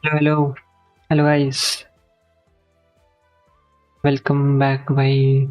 Hello, hello guys. Welcome back. By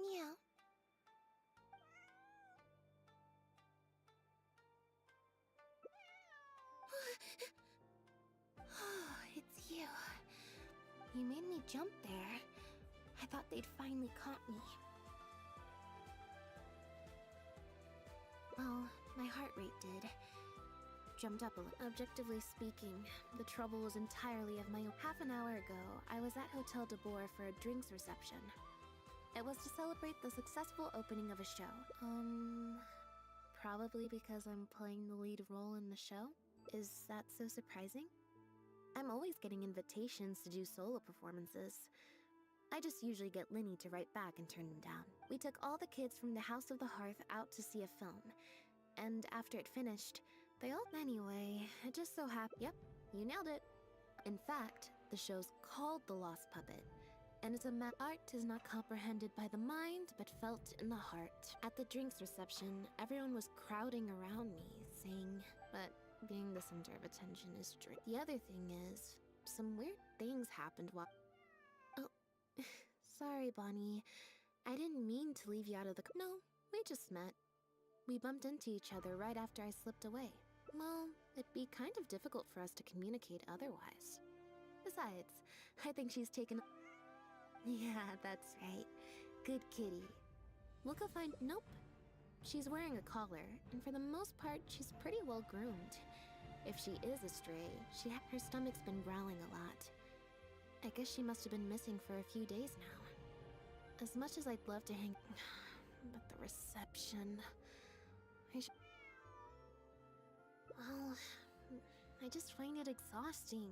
Meow. Oh, it's you. You made me jump there. I thought they'd finally caught me. Well, my heart rate did. Jumped up a little. Objectively speaking, the trouble was entirely of my own. Half an hour ago, I was at Hotel de Boer for a drinks reception. It was to celebrate the successful opening of a show. Probably because I'm playing the lead role in the show? Is that so surprising? I'm always getting invitations to do solo performances. I just usually get Linny to write back and turn them down. We took all the kids from the House of the Hearth out to see a film. And after it finished, they all... Anyway, it just so happened... Yep, you nailed it. In fact, the show's called The Lost Puppet. And it's a art is not comprehended by the mind, but felt in the heart. At the drinks reception, everyone was crowding around me, saying, but being the center of attention is drink. The other thing is, some weird things happened while... Oh, sorry, Bonnie. I didn't mean to leave you out of the... No, we just met. We bumped into each other right after I slipped away. Well, it'd be kind of difficult for us to communicate otherwise. Besides, I think she's taken... Yeah, that's right. Good kitty. We'll go find... Nope. She's wearing a collar, and for the most part, she's pretty well groomed. If she is a stray, her stomach's been growling a lot. I guess she must have been missing for a few days now. As much as I'd love to hang... But the reception... Well, I just find it exhausting.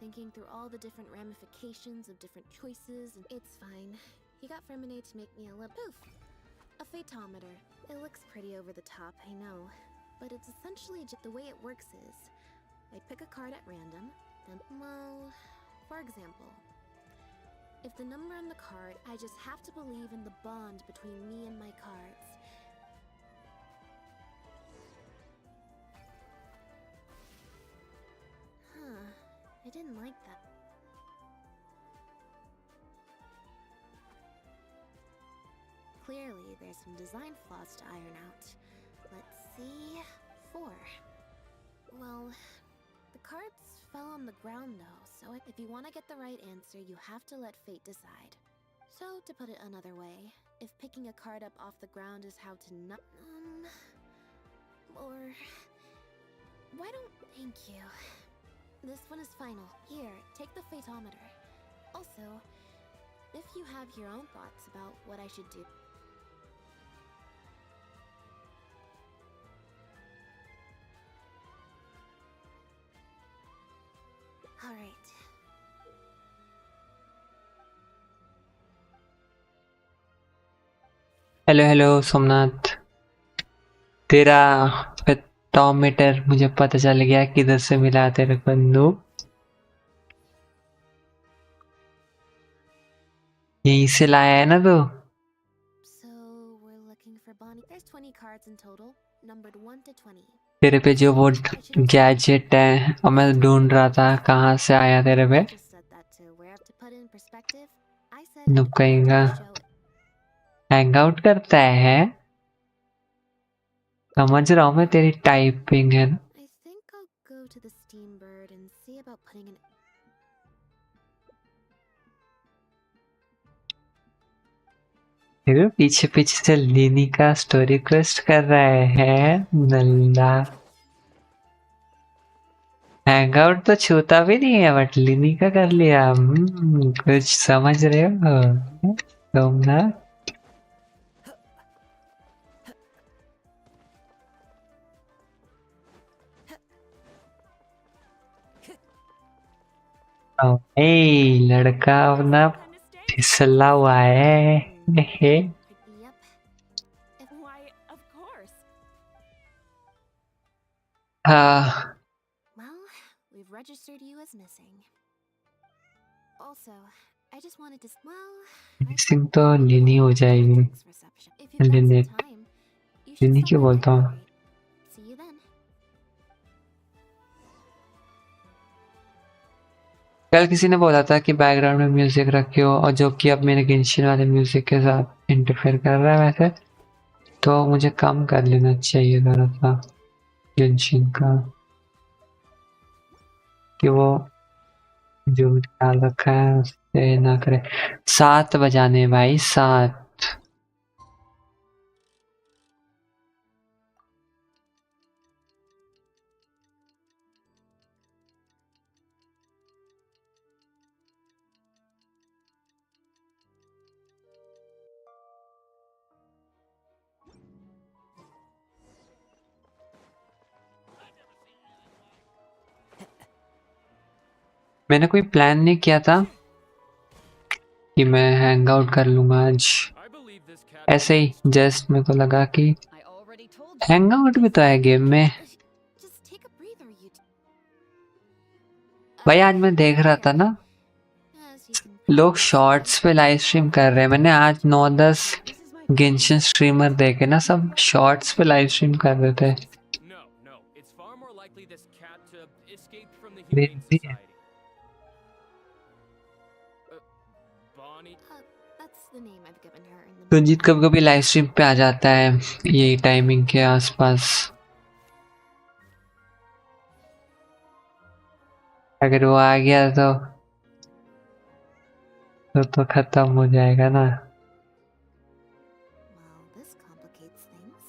Thinking through all the different ramifications of different choices, and it's fine. You got Ferminate to make me a little poof. A photometer. It looks pretty over the top, I know. But it's essentially just the way it works is, I pick a card at random, then, well, for example, if the number on the card, I just have to believe in the bond between me and my cards. Huh, I didn't like that. Clearly, there's some design flaws to iron out. Let's see... 4. Well, the cards fell on the ground though, so if you want to get the right answer, you have to let fate decide. So, to put it another way, if picking a card up off the ground is how to not... Or... Why don't... Thank you. This one is final. Here, take the photometer. Also, if you have your own thoughts about what I should do... Alright. Hello hello Somnath. तेरा पेटोमीटर मुझे पता चल गया किधर से मिला तेरे को बंदूक। यहीं से लाया है ना तू? So we're looking for Bonnie. There's 20 cards in total, numbered 1 to 20. तेरे पे जो वो गैजेट है और मैं ढूंढ रहा था कहाँ से आया तेरे पे। Just said that to where to put it in perspective. I said नुब I'd कहेगा show it. हैंग आउट करता है। समझ रहा हूँ मैं तेरी टाइपिंग है ना। I think I'll go to the Steam Bird and see about putting an. तेरे पीछे पीछे से लिनी का स्टोरी क्वेस्ट कर रहा है नल्ला। हैंग आउट तो छूता भी नहीं है बट लिनी का कर लिया। कुछ समझ रहे हो तुम ना? ए लड़का अपना फिसला हुआ है। Yep. Why, of course. हाँ Well, we've registered you as missing. Also, I just wanted to. Well, missing तो लिनी हो जाएगी। reception. If you've got लिनी some time, you should लिनी stop क्यों by बोलता हूँ? library. See you then. कल किसी ने बोला था कि बैकग्राउंड में म्यूजिक रखियो और जो कि अब मेरे गेंशिन वाले म्यूजिक के साथ इंटरफेयर कर रहा है वैसे तो मुझे कम कर लेना चाहिए जरा सा गेंशिन का कि वो जो ख्याल रखा है उससे ना करे। 7 बजाने भाई 7। मैंने कोई प्लान नहीं किया था कि मैं हैंग आउट कर लूंगा आज। ऐसे ही जस्ट मेरे को लगा कि हैंग आउट भी तो है गेम में। Just take a breather, you. भाई आज मैं देख रहा था ना As you can लोग शॉर्ट्स पे लाइव स्ट्रीम कर रहे हैं। मैंने आज 9-10 गेंशिन स्ट्रीमर देखे ना सब शॉर्ट्स पे लाइव स्ट्रीम कर रहे थे। क्रेज़ी है। that's the name I've given her in the. Surjit कभी कभी लाइव स्ट्रीम पे आ जाता है यही टाइमिंग के आसपास। अगर वो आ गया तो खत्म हो जाएगा ना। Well, this complicates things.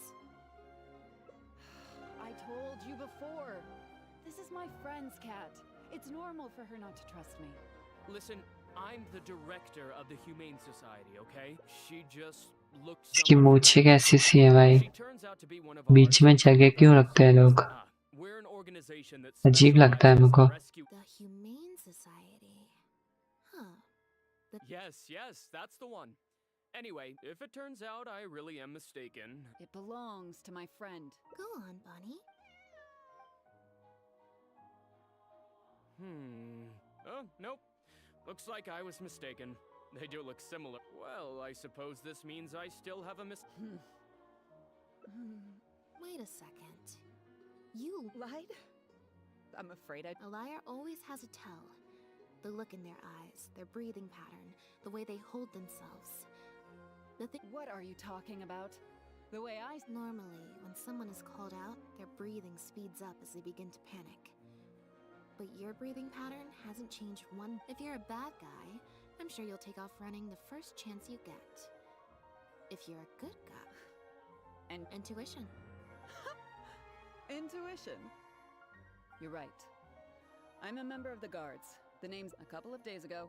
I told you before. This is my friend's cat. It's normal for her not to trust me. Listen, I'm the director of the Humane Society, okay? She just looks इसकी somewhat मूछें familiar. कैसी सी है भाई? She turns out to be one of beach ours. में जगह क्यों रखते हैं लोग? We're an organization that अजीब लगता है मेरे को। specializes in rescue. The Humane Society. Huh. Yes, that's the one. Anyway, if it turns out I really am mistaken. It belongs to my friend. Go on, Bonnie. Oh, nope. Looks like I was mistaken. They do look similar. Well, I suppose this means I still have a Wait a second. You Lied? I'm afraid I. A liar always has a tell. The look in their eyes, their breathing pattern, the way they hold themselves. What are you talking about? The way I. Normally, when someone is called out, their breathing speeds up as they begin to panic. But your breathing pattern hasn't changed one. If you're a bad guy, I'm sure you'll take off running the first chance you get. If you're a good guy. And Intuition. intuition. You're right. I'm a member of the guards. The name's a couple of days ago.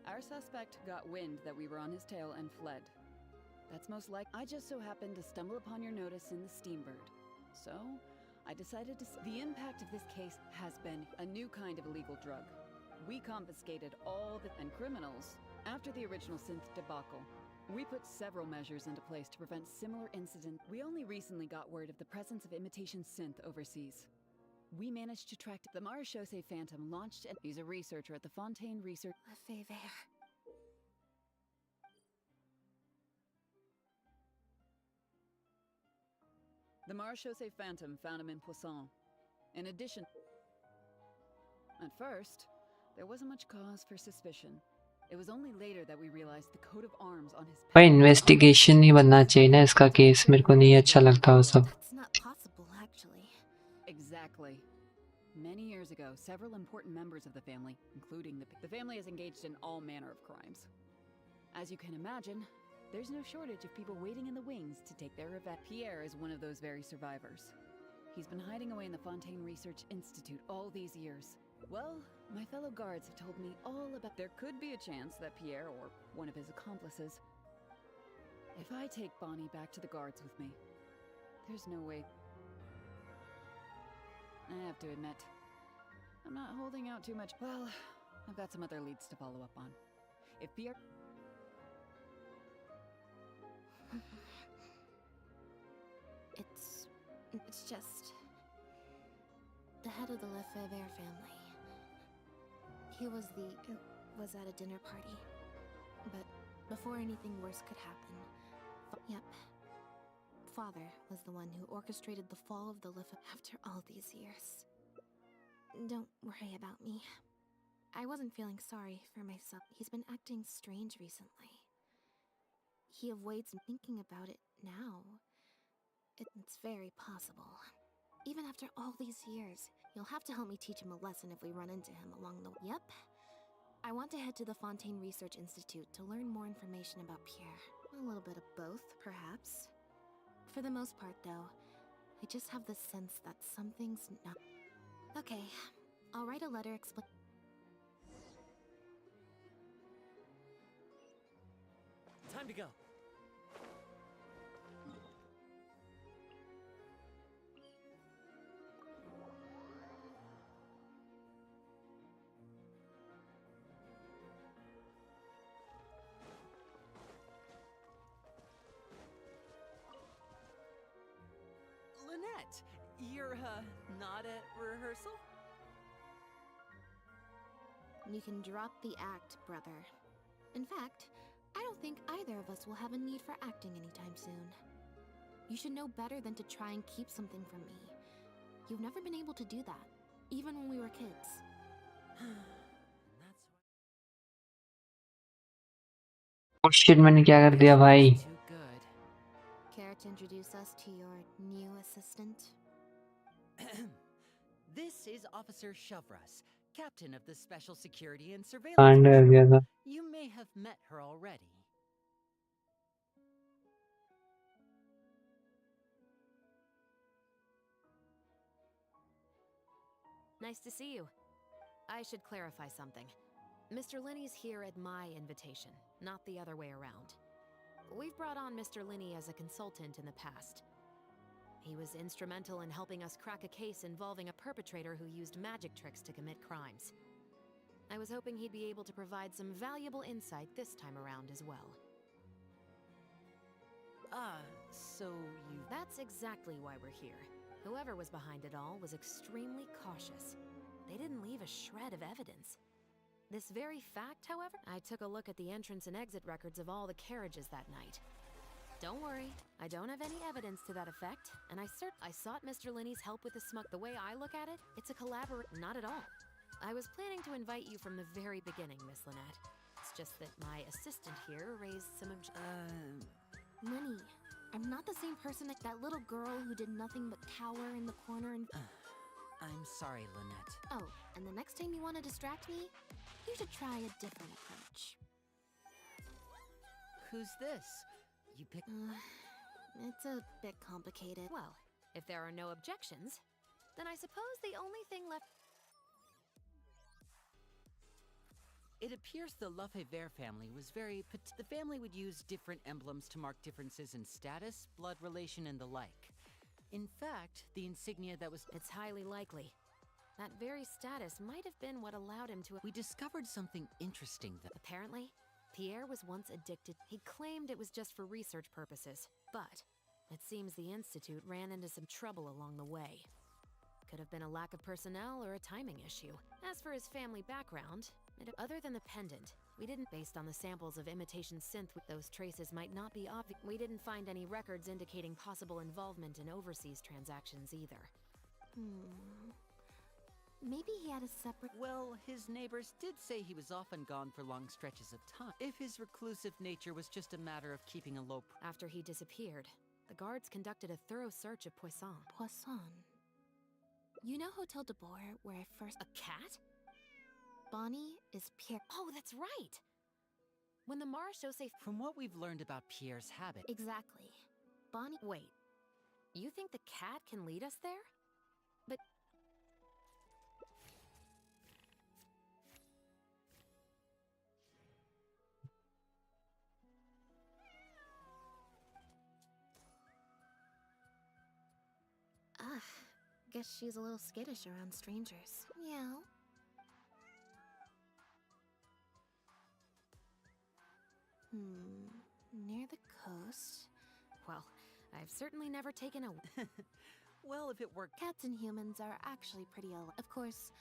Our suspect got wind that we were on his tail and fled. That's most likely. I just so happened to stumble upon your notice in the Steambird. So, I decided to. The impact of this case has been a new kind of illegal drug. We confiscated all the. And criminals, after the original synth debacle, We put several measures into place to prevent similar incidents. We only recently got word of the presence of imitation synth overseas. We managed to track the Marechaussee Phantom launched and he's a researcher at the Fontaine Research. The Marechaussee Phantom found him in Poisson. In addition, at first, there wasn't much cause for suspicion. It was only later that we realized the coat of arms on his भाई investigation ही बनना चाहिए ना इसका case मेरे को नहीं अच्छा लगता वो सब That's not possible, actually. Exactly. Many years ago, several important members of the family, including the family, is engaged in all manner of crimes. As you can imagine, there's no shortage of people waiting in the wings to take their revenge. Pierre is one of those very survivors. He's been hiding away in the Fontaine Research Institute all these years. Well, my fellow guards have told me all about. There could be a chance that Pierre or one of his accomplices. If I take Bonnie back to the guards with me, there's no way. I have to admit, I'm not holding out too much. Well, I've got some other leads to follow up on. If Pierre... It's just... the head of the Lefebvre family. He was at a dinner party. But before anything worse could happen... Yep. Father was the one who orchestrated the fall of the Lefebvre after all these years. Don't worry about me. I wasn't feeling sorry for myself. He's been acting strange recently. He avoids thinking about it now. It's very possible. Even after all these years, you'll have to help me teach him a lesson if we run into him along the way. Yep. I want to head to the Fontaine Research Institute to learn more information about Pierre. A little bit of both, perhaps. For the most part, though, I just have the sense that something's not... Okay, I'll write a letter explaining... Time to go. Lynette, you're, not at rehearsal? You can drop the act, brother. In fact, I don't think either of us will have a need for acting anytime soon. You should know better than to try and keep something from me. You've never been able to do that, even when we were kids. Oh shit मैंने क्या कर दिया भाई Too good. Care to introduce us to your new assistant? This is Officer Shavras, captain of the Special Security and Surveillance कांड कर दिया Patrol. था You may have met her already. Nice to see you. I should clarify something. Mr. Linney's here at my invitation, not the other way around. We've brought on Mr. Linney as a consultant in the past. He was instrumental in helping us crack a case involving a perpetrator who used magic tricks to commit crimes. I was hoping he'd be able to provide some valuable insight this time around as well. So you... That's exactly why we're here. Whoever was behind it all was extremely cautious. They didn't leave a shred of evidence. This very fact, however, I took a look at the entrance and exit records of all the carriages that night. Don't worry, I don't have any evidence to that effect, and I sought Mr. Linney's help with the smug. The way I look at it, it's a not at all. I was planning to invite you from the very beginning, Miss Lynette. It's just that my assistant here raised some Linny, I'm not the same person as that little girl who did nothing but cower in the corner and... I'm sorry, Lynette. Oh, and the next time you want to distract me, you should try a different approach. Who's this? You pick... It's a bit complicated. Well, if there are no objections, then I suppose the only thing left... It appears the Lefebvre family was very... The family would use different emblems to mark differences in status, blood relation, and the like. In fact, the insignia that was... It's highly likely. That very status might have been what allowed him to... We discovered something interesting that... Apparently, Pierre was once addicted. He claimed it was just for research purposes, but it seems the Institute ran into some trouble along the way. Could have been a lack of personnel or a timing issue. As for his family background, other than the pendant, we didn't, based on the samples of imitation synth, those traces might not be obvious. We didn't find any records indicating possible involvement in overseas transactions either. Maybe he had a separate... Well, his neighbors did say he was often gone for long stretches of time. If his reclusive nature was just a matter of keeping a low... After he disappeared, the guards conducted a thorough search of Poisson. Poisson. You know Hotel de Boer, where I first... A cat? Bonnie is Pierre... Oh, that's right! When the Marechaussee... From what we've learned about Pierre's habit... Exactly. Bonnie... Wait. You think the cat can lead us there? But... Guess she's a little skittish around strangers. Meow. Near the coast. Well, I've certainly never taken a... Well, if it worked... Cats and humans are actually pretty alike. Of course,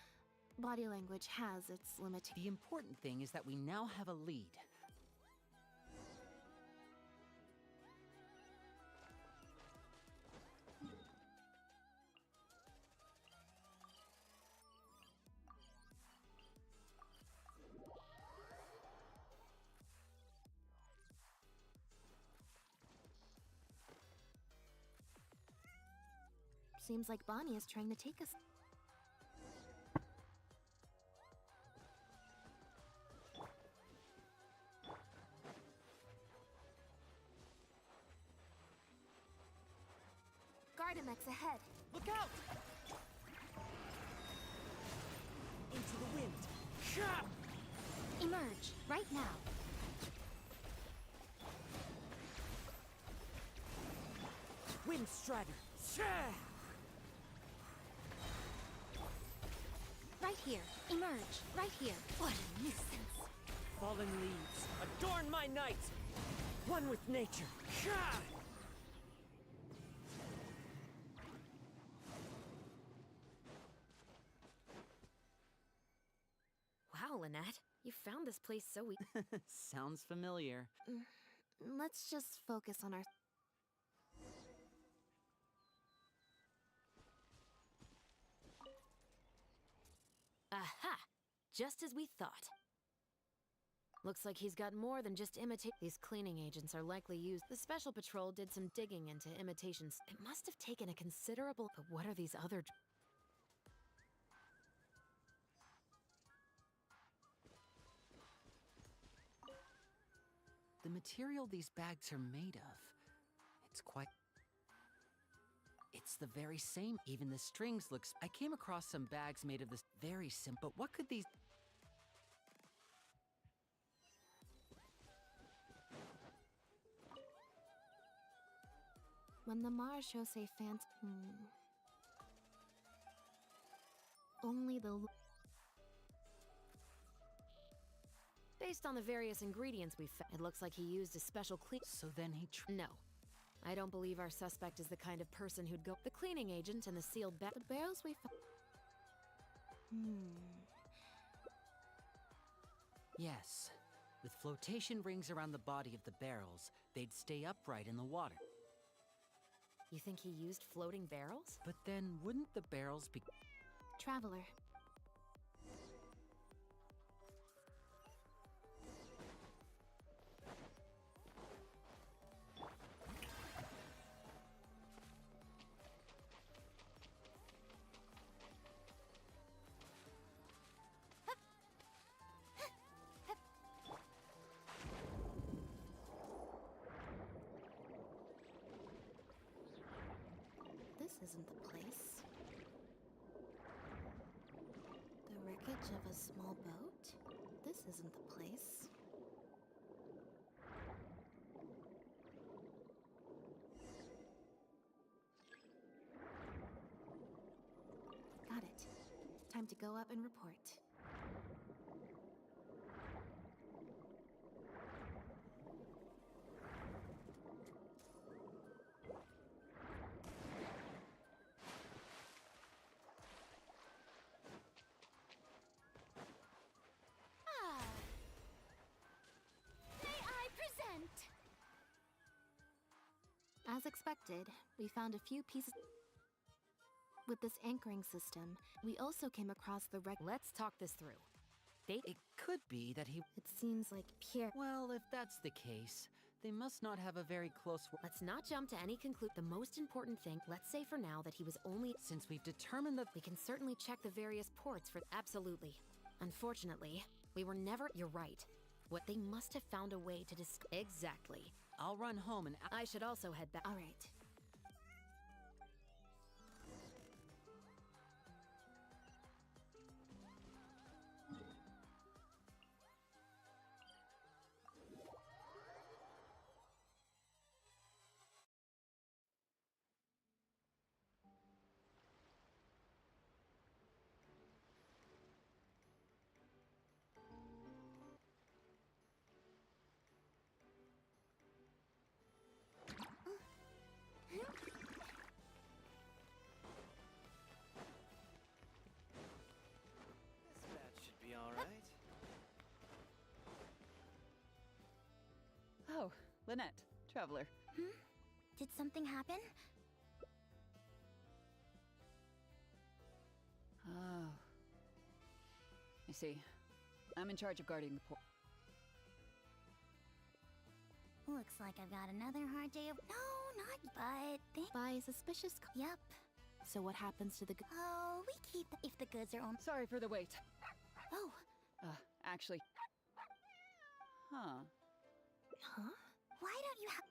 body language has its limitations. The important thing is that we now have a lead. Seems like Bonnie is trying to take us. Gardamex ahead. Look out! Into the wind. Shot! Emerge right now. Wind Strider. Shah! Right here. Emerge right here. What a nuisance. Fallen leaves. Adorn my night. One with nature. Shah! Wow, Lynette. You found this place so Sounds familiar. Let's just focus on our... Aha! Just as we thought. Looks like he's got more than just imitate. These cleaning agents are likely used. The Special Patrol did some digging into imitations. It must have taken a considerable... But what are these other... The material these bags are made of, it's quite... It's the very same. Even the strings looks... I came across some bags made of this very simple... What could these... When the Marechaussee fans... Only the... Based on the various ingredients we found, it looks like he used a special clean... So then he... No. I don't believe our suspect is the kind of person who'd go... The cleaning agent and the sealed bag... The barrels we found... Yes. With flotation rings around the body of the barrels, they'd stay upright in the water. You think he used floating barrels? But then, wouldn't the barrels be... Traveler. This isn't the place. The wreckage of a small boat? This isn't the place. Got it. Time to go up and report. As expected, we found a few pieces. With this anchoring system, we also came across the wreck. Let's talk this through. It could be that he. It seems like Pierre. Well, if that's the case, they must not have a very close. Let's not jump to any conclusion. The most important thing, let's say for now that he was only. Since we've determined that. We can certainly check the various ports for. Absolutely. Unfortunately, we were never. You're right. What they must have found a way to Exactly. I'll run home and. I should also head back. All right. This batch should be alright. Oh, Lynette, traveler. Did something happen? Oh. I see. I'm in charge of guarding the port. Looks like I've got another hard day of. No, not but. By suspicious. Yep. So what happens to the goods? Oh, we keep if the goods are on. Sorry for the wait. Oh. Actually. Huh. Huh? Why don't you have.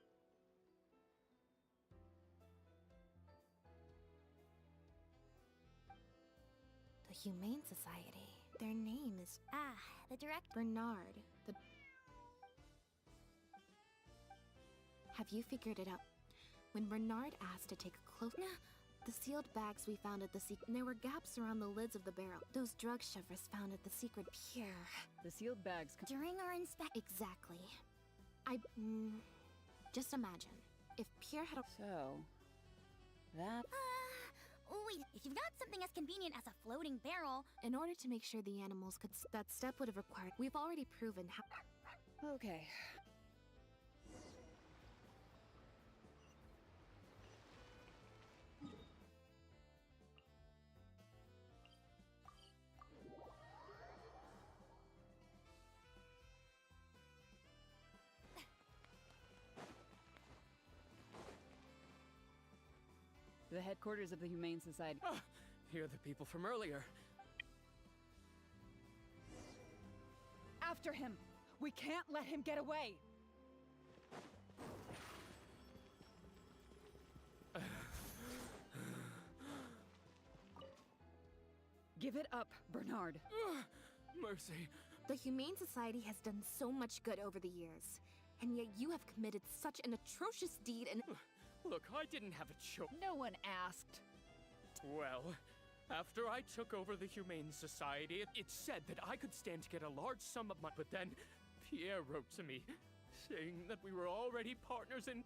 The Humane Society. Their name is. The director. Bernard. Have you figured it out? When Bernard asked to take a close. The sealed bags we found at the secret. There were gaps around the lids of the barrel. Those drug shovers found at the secret pier. The sealed bags. During our inspection. Exactly. Just imagine if Pierre had a. So. That. Wait, if you've got something as convenient as a floating barrel. In order to make sure the animals could. That step would have required. We've already proven how. Okay. The headquarters of the Humane Society. Ah, you're the people from earlier. After him! We can't let him get away! Give it up, Bernard. Mercy. The Humane Society has done so much good over the years, and yet you have committed such an atrocious deed and. Look, I didn't have a choice. No one asked. Well, after I took over the Humane Society, it said that I could stand to get a large sum of money. But then, Pierre wrote to me, saying that we were already partners in.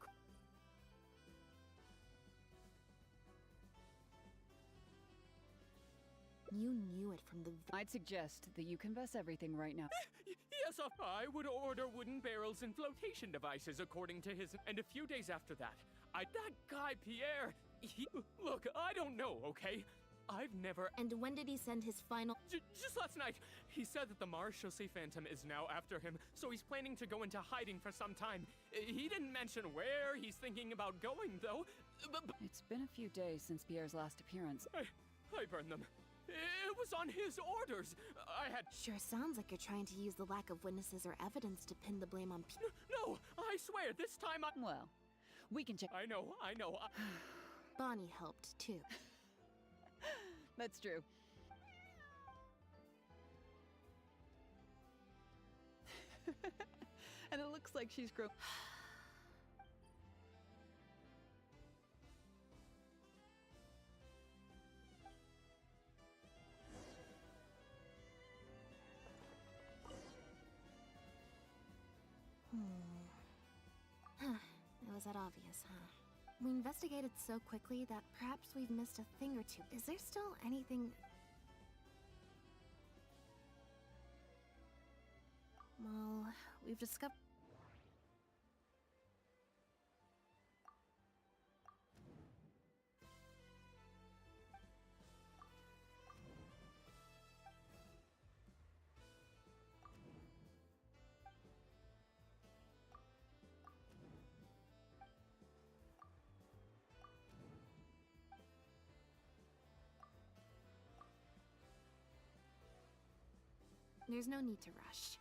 You knew it from the. I'd suggest that you confess everything right now. Yes, I would order wooden barrels and flotation devices according to his. And a few days after that, that guy Pierre. Look, I don't know, okay? I've never. And when did he send his final? Just last night, he said that the Maréchaussée Phantom is now after him, so he's planning to go into hiding for some time. He didn't mention where he's thinking about going, though. But It's been a few days since Pierre's last appearance. I burned them. It was on his orders. I had. Sure sounds like you're trying to use the lack of witnesses or evidence to pin the blame on Pierre. No, I swear, this time I. Well, we can check. I know. Bonnie helped, too. That's true. And it looks like she's grown. It was that obvious, huh? We investigated so quickly that perhaps we've missed a thing or two. Is there still anything... Well, we've discovered... There's no need to rush.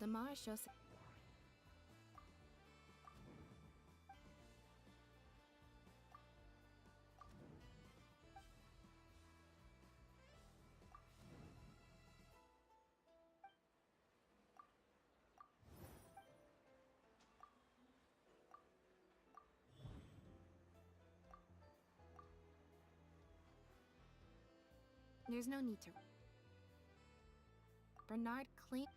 The Marshos. There's no need to. Bernard claimed.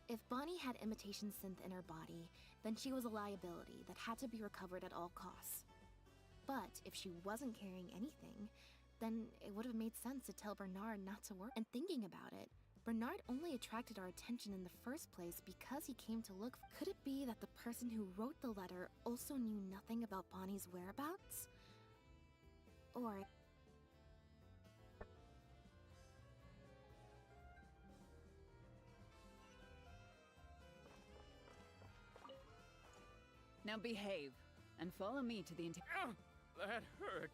If Bonnie had imitation synth in her body, then she was a liability that had to be recovered at all costs. But if she wasn't carrying anything, then it would have made sense to tell Bernard not to work. And thinking about it, Bernard only attracted our attention in the first place because he came to look. Could it be that the person who wrote the letter also knew nothing about Bonnie's whereabouts? Or... Now behave, and follow me to the That hurt.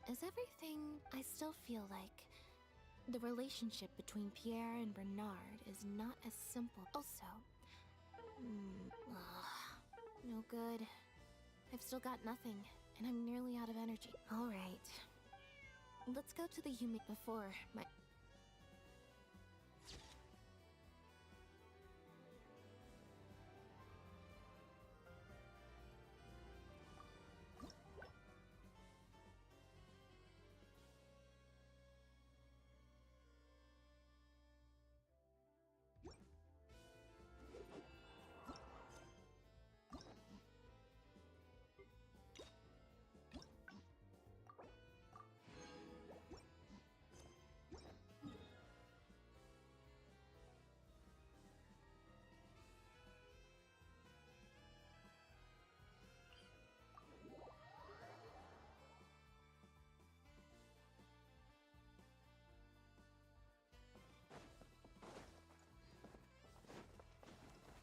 Is everything... I still feel like the relationship between Pierre and Bernard is not as simple. Also, no good. I've still got nothing, and I'm nearly out of energy. Alright. Let's go to the before my...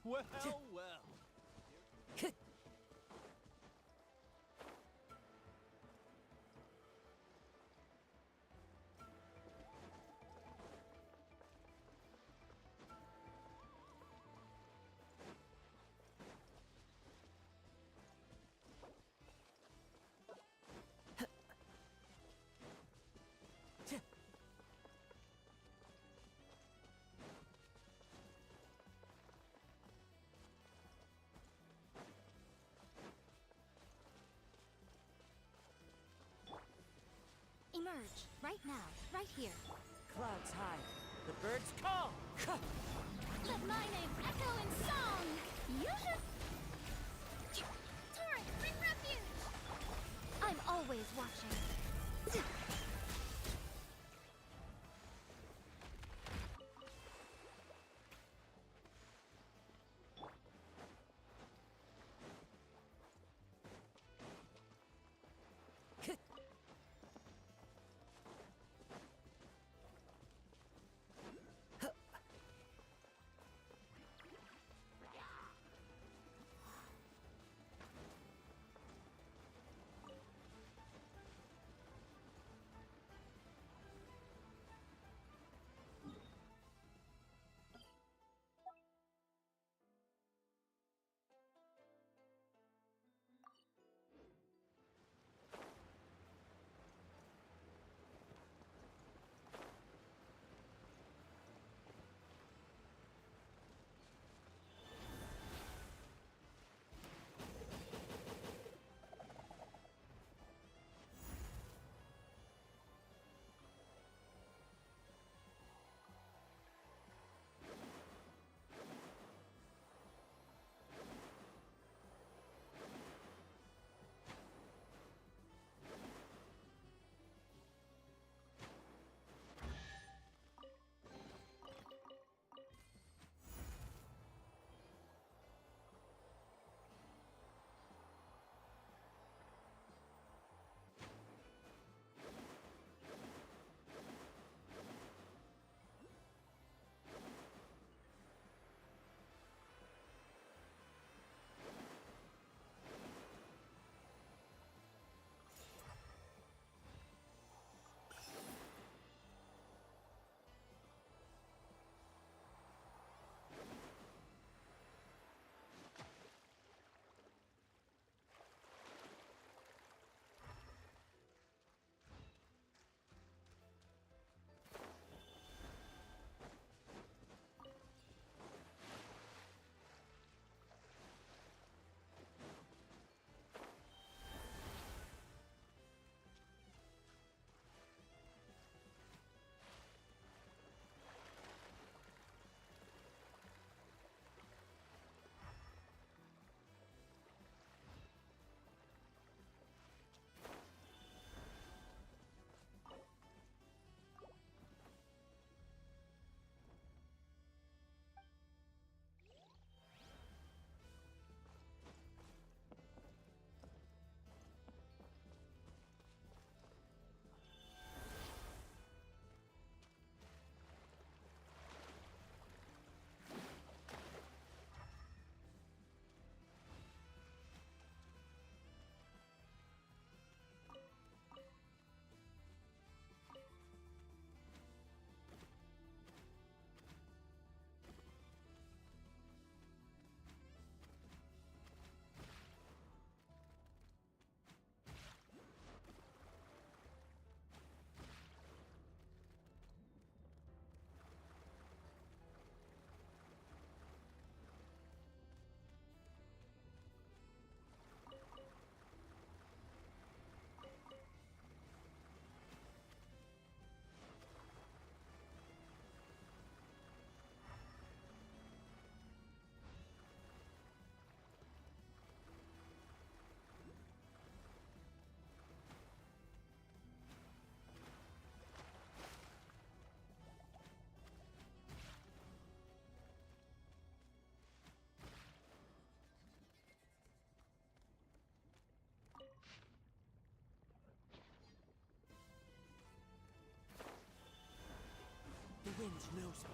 Well, well. Emerge, right now, right here. Clouds high, the birds call. Let my name echo in song! You should... Torrent, bring refuge! I'm always watching. wind knows me.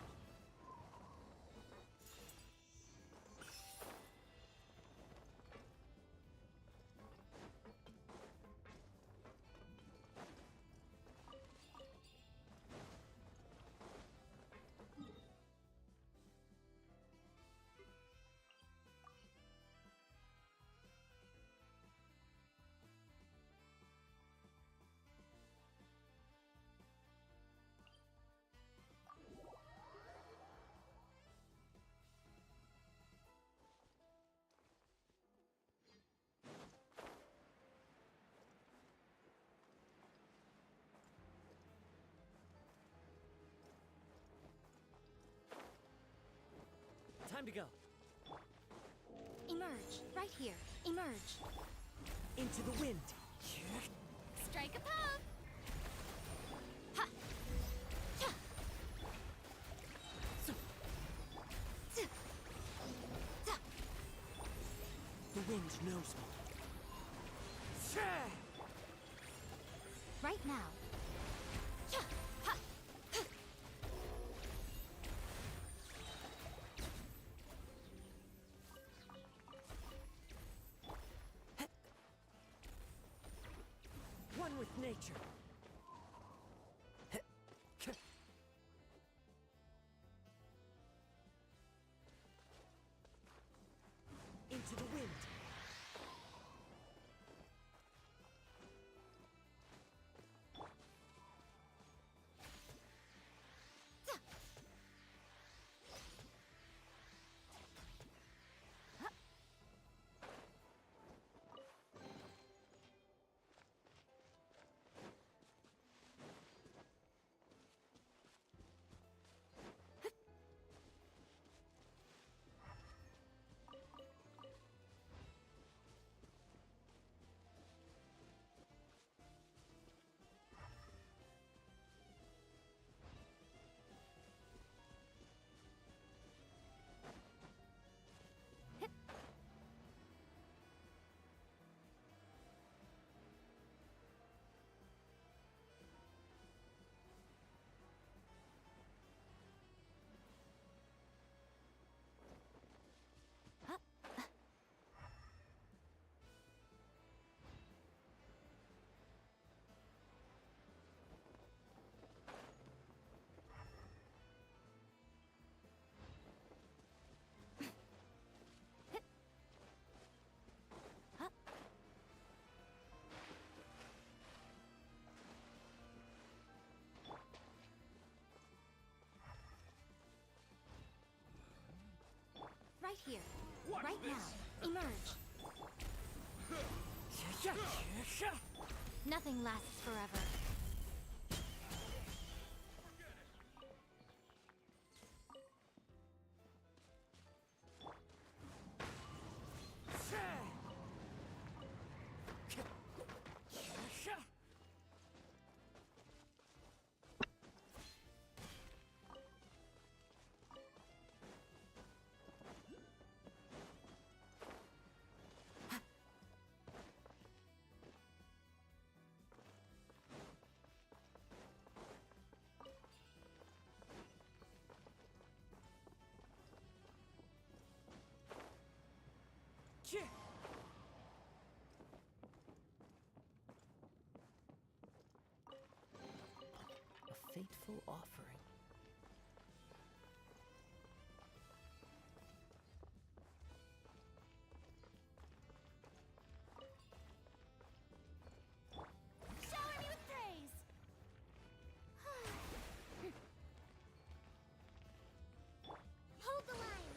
Time to go. Emerge. Right here. Emerge. Into the wind. Strike a pose. Ha! Ha! Tsk. Tsk. The wind knows me. Right now. Ha! Ha! Ha! One with nature. Into the wind. Right here. Right now. Emerge. Nothing lasts forever. A fateful offering. Shower me with praise! Hold the line!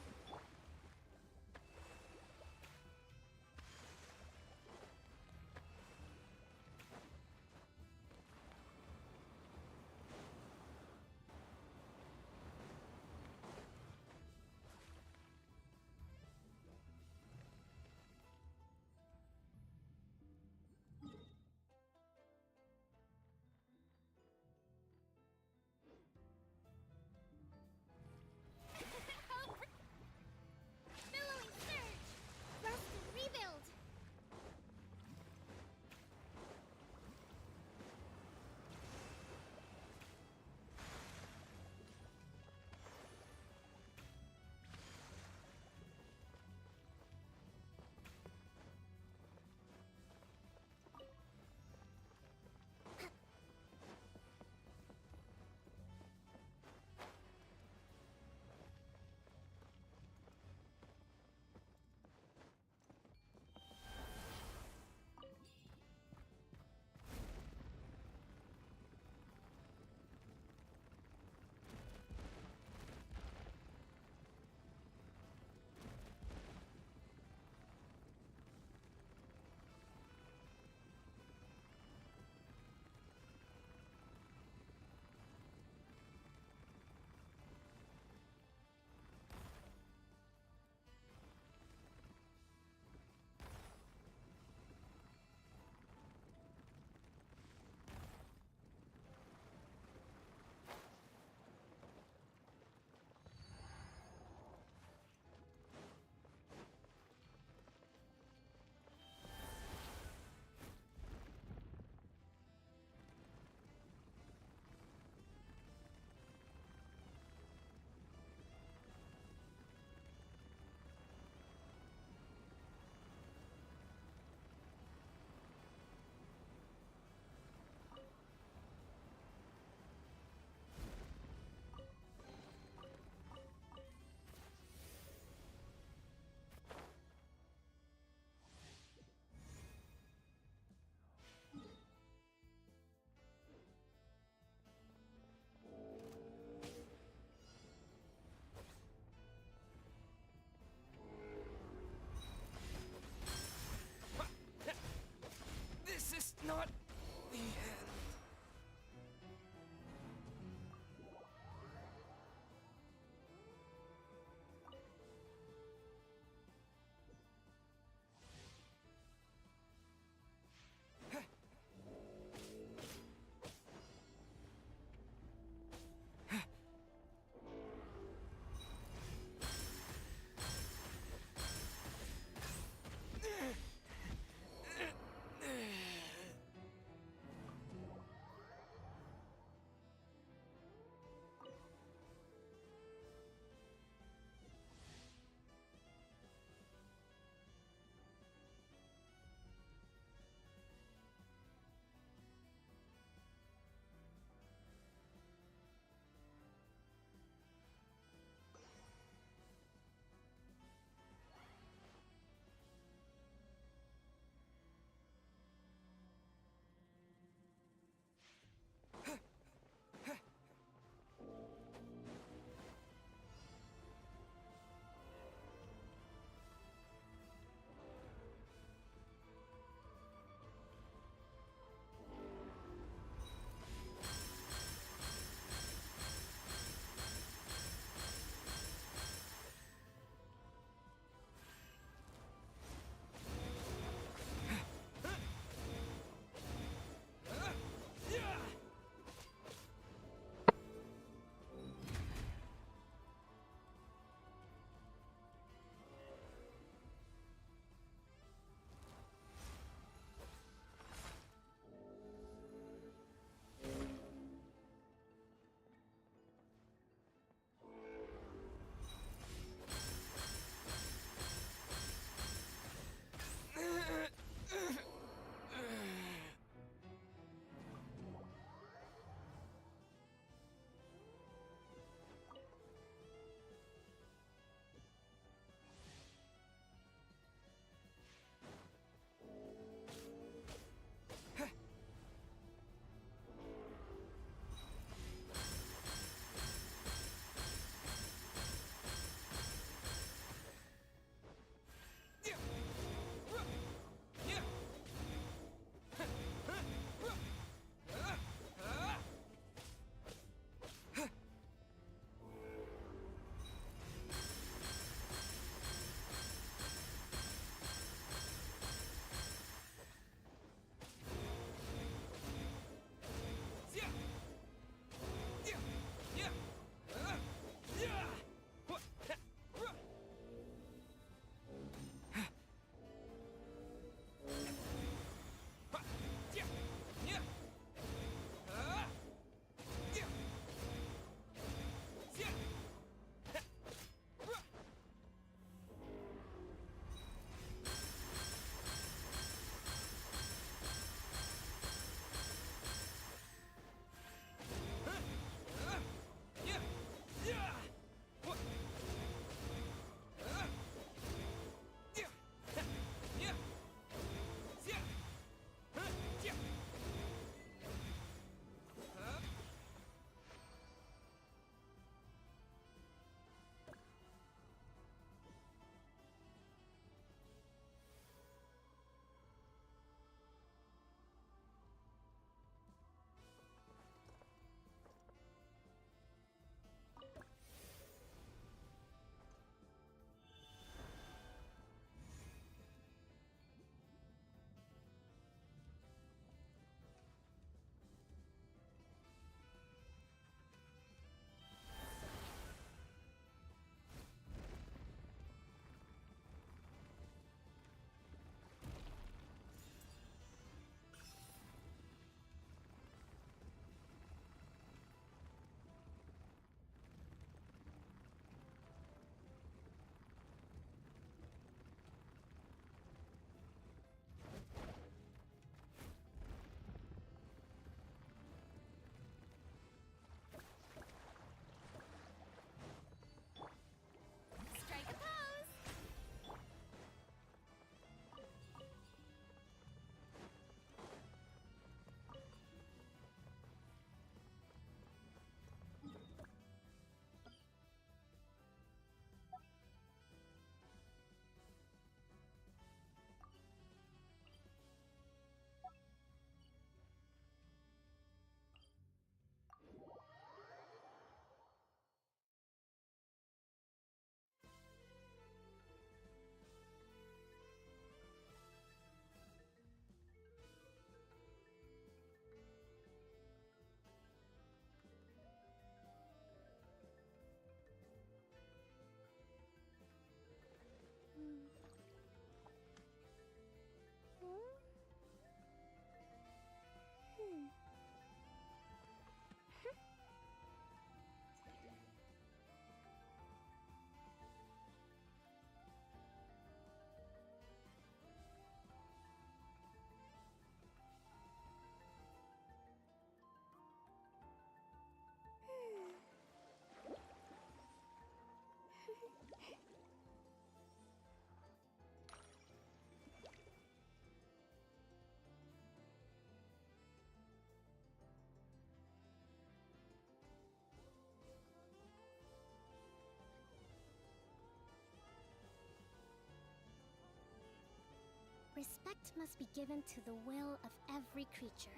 Respect must be given to the will of every creature.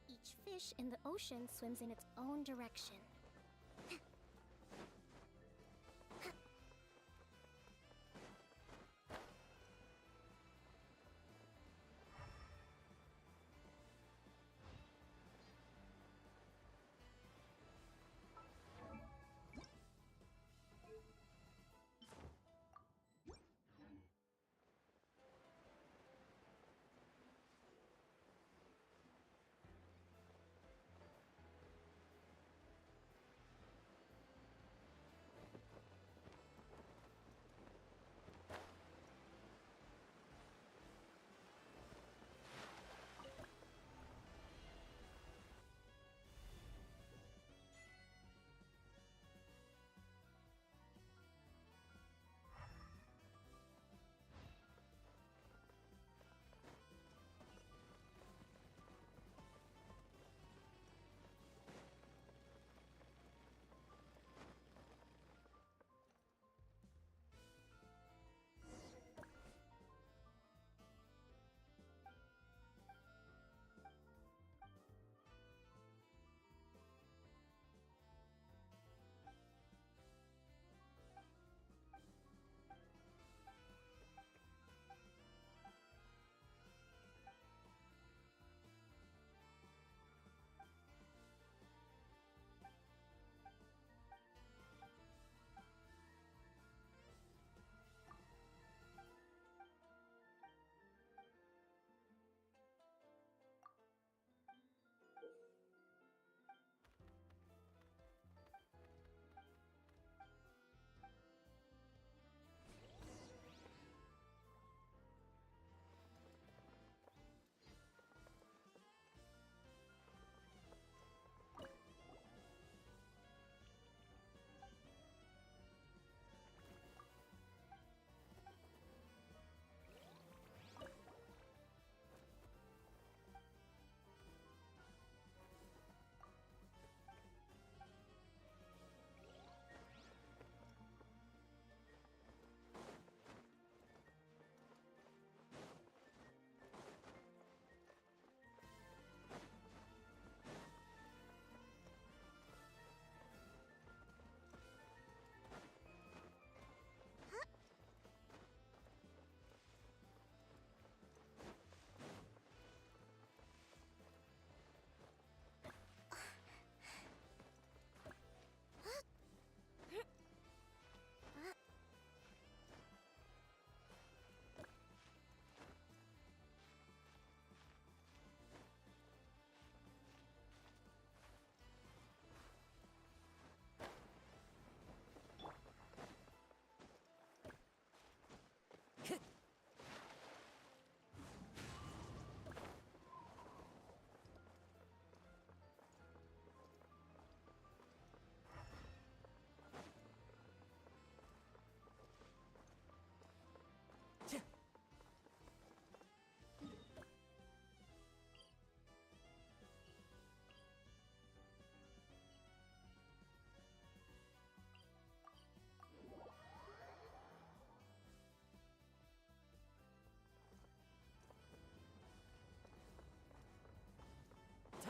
Each fish in the ocean swims in its own direction.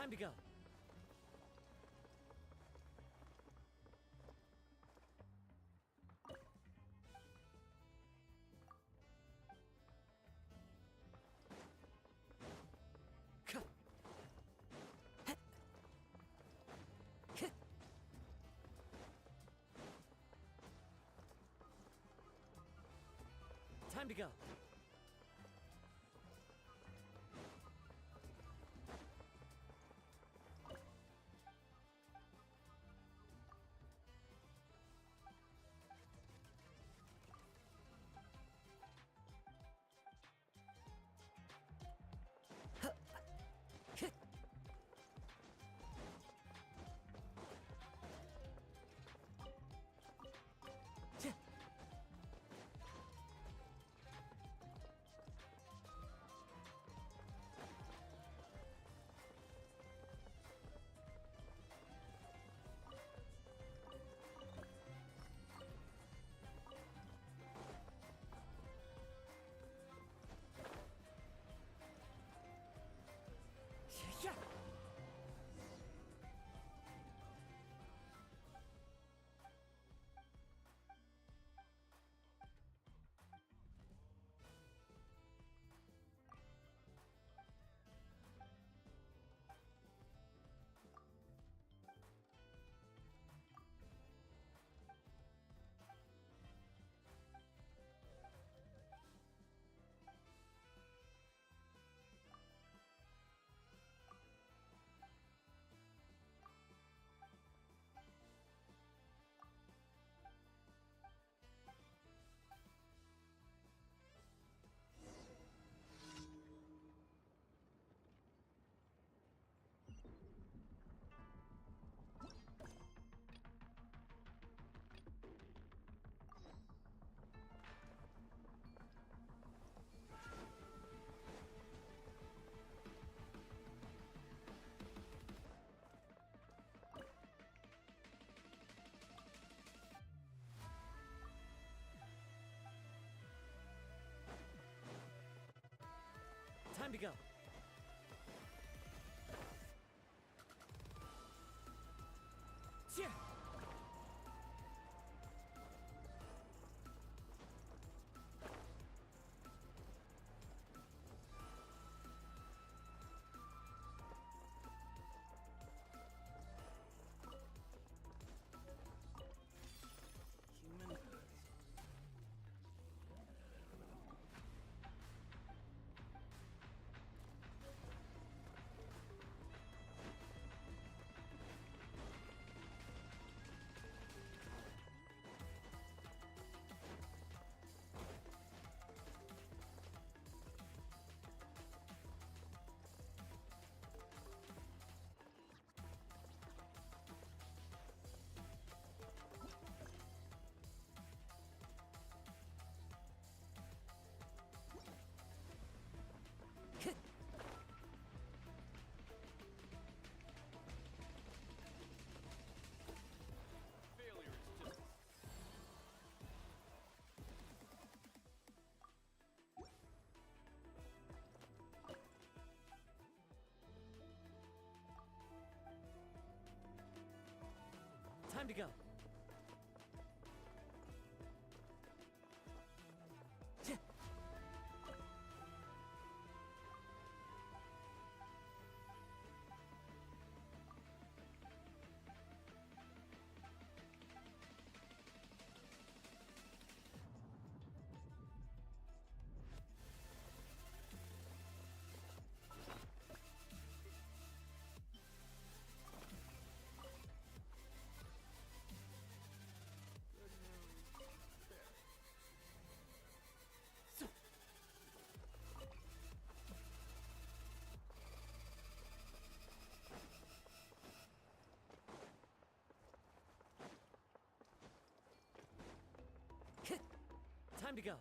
Time to go. Time to go. Time to go. Yeah. Human. Failure is just Time to go. Yeah. Time to go.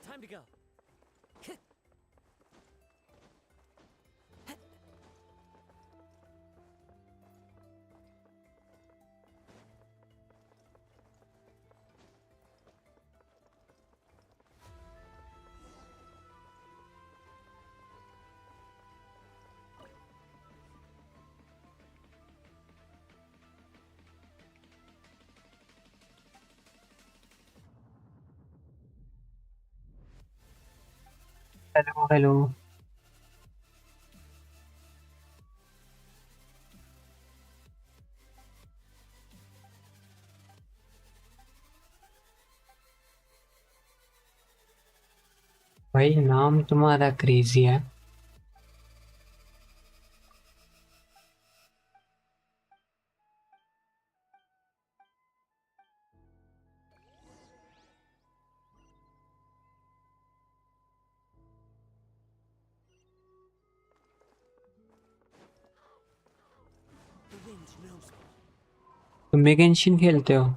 Time to go. Hello hello. भाई नाम तुम्हारा crazy है। wind knows me. तुम भी Genshin खेलते हो?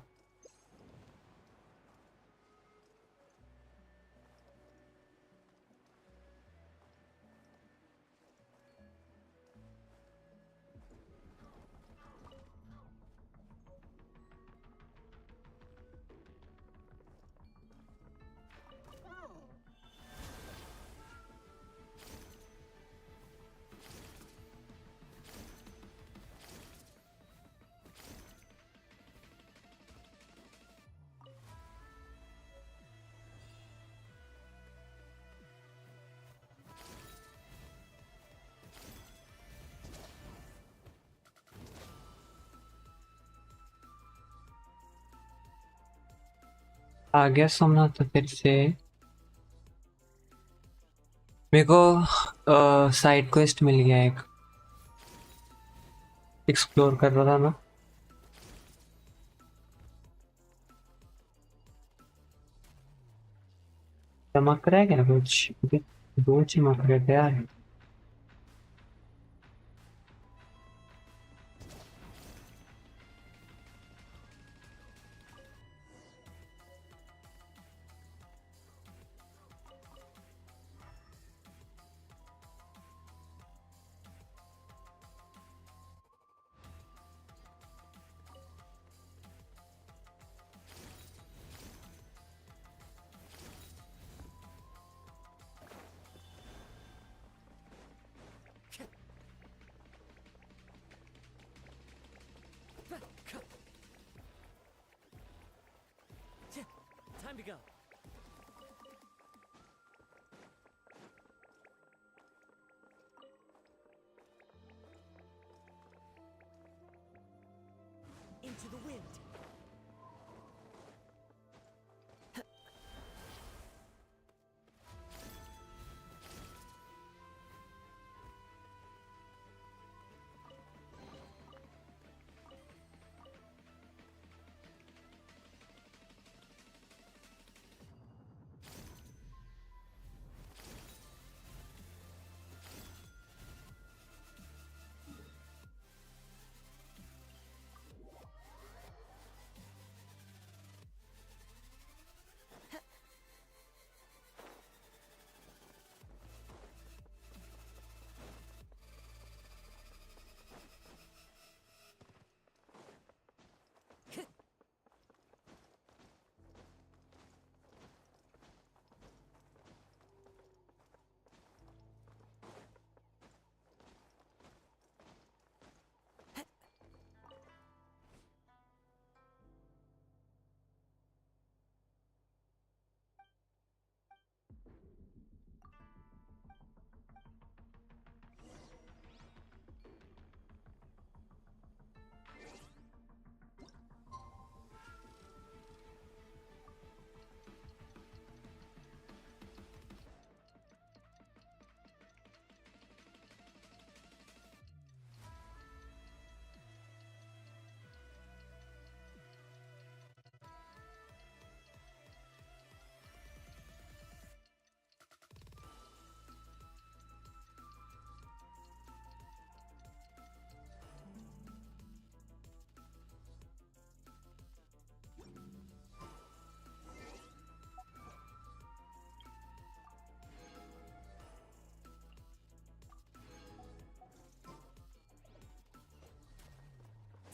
आ गया सोमनाथ तो फिर से मेरे को साइड क्वेस्ट मिल गया एक एक्सप्लोर कर रहा था ना चमक रहा है क्या कुछ दो चमक रहे थे यार Time to go. Into the wind.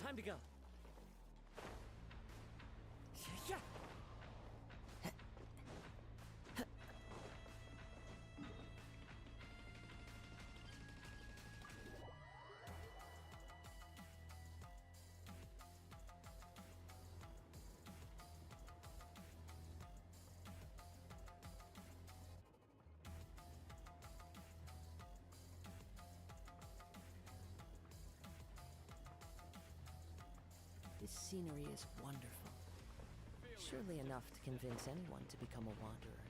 Time to go. Yeah. This scenery is wonderful. Surely enough to convince anyone to become a wanderer.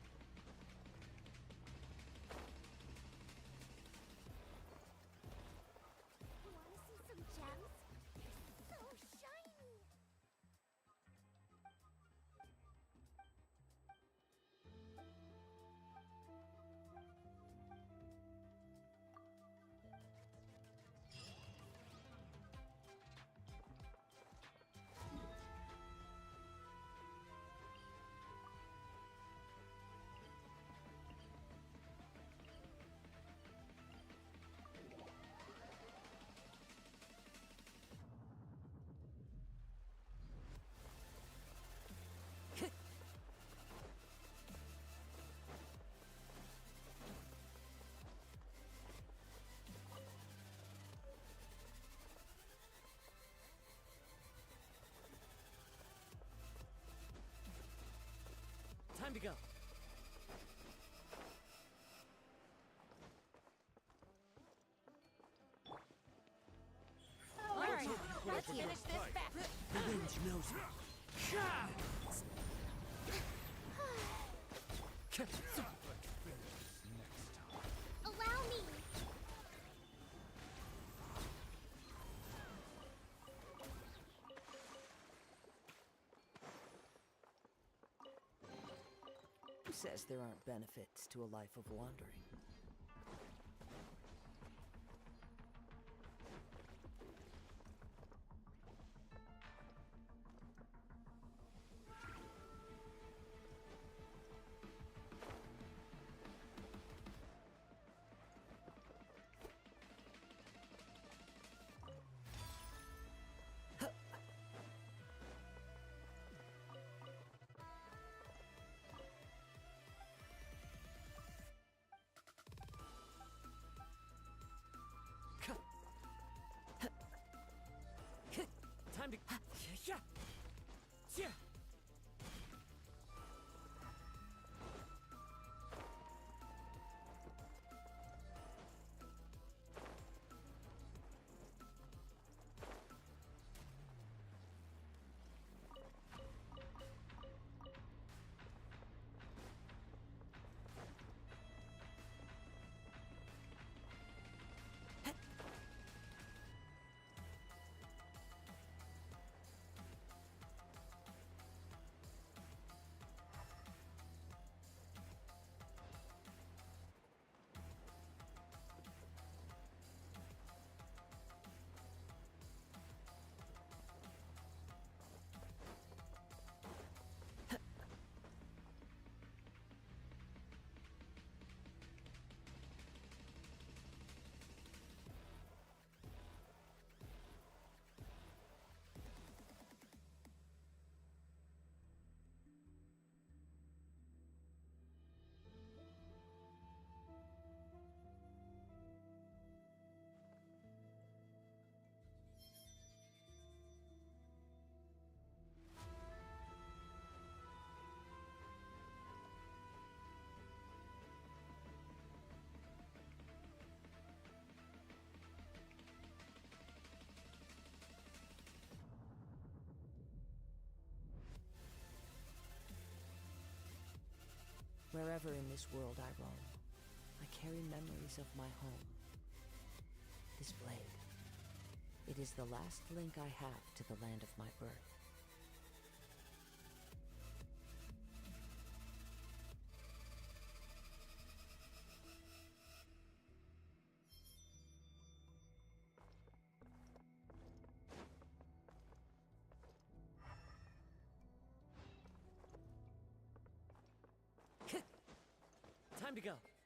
Wanna see some gems? So shiny! to go. Alright, let's finish this fast. The wind knows me. Allow me! Who says there aren't benefits to a life of wandering? Time to... Yeah! Yeah! Wherever in this world I roam, I carry memories of my home. This blade, it is the last link I have to the land of my birth. Time to go.